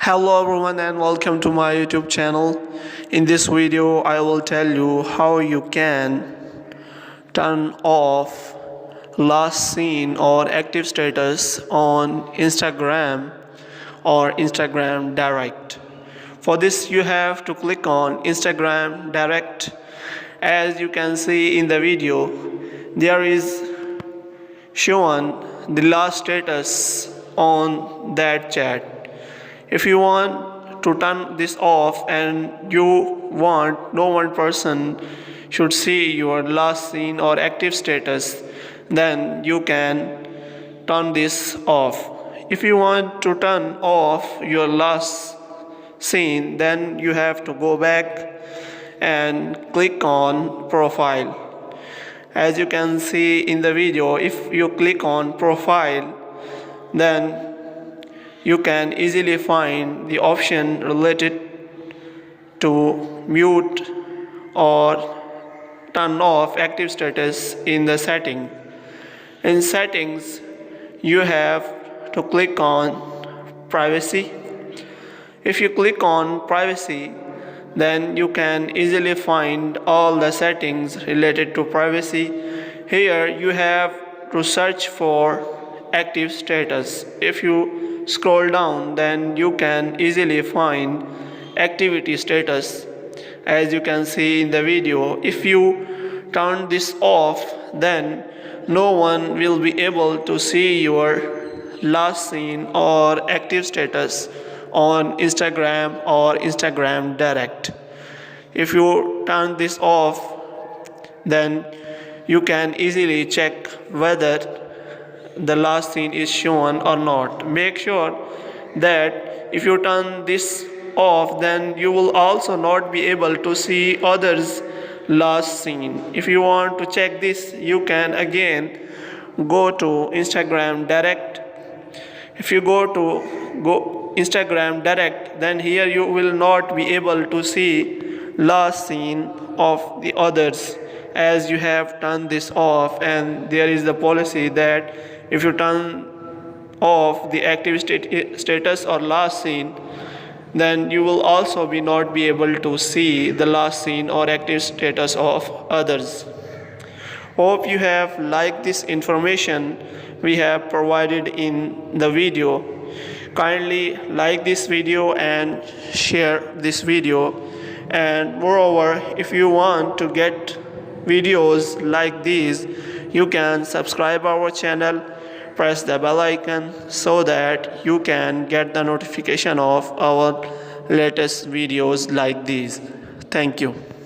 Hello everyone and welcome to my YouTube channel. In this video I will tell you how you can turn off last seen or active status on Instagram or Instagram Direct. For this you have to click on Instagram Direct. As you can see in the video, there is shown the last status on that chat. If you want to turn this off and you want no one person should see your last seen or active status, then you can turn this off. If you want to turn off your last seen, then you have to go back and click on profile. As you can see in the video, if you click on profile, then you can easily find the option related to mute or turn off active status in the setting. In settings, you have to click on privacy. If you click on privacy, then you can easily find all the settings related to privacy. Here you have to search for active status. If you scroll down, then you can easily find activity status. As you can see in the video, if you turn this off, then no one will be able to see your last seen or active status on Instagram or Instagram Direct. If you turn this off, then you can easily check whether the last seen is shown or not. Make sure that if you turn this off, then you will also not be able to see others last seen. If you want to check this, you can again go to Instagram Direct. If you go Instagram Direct, then here you will not be able to see last seen of the others, as you have turned this off. And there is the policy that if you turn off the active status or last seen, then you will also not be able to see the last seen or active status of others. Hope you have liked this information we have provided in the video. Kindly like this video and share this video. And moreover, if you want to get videos like these, you can subscribe our channel, press the bell icon so that you can get the notification of our latest videos like these. Thank you.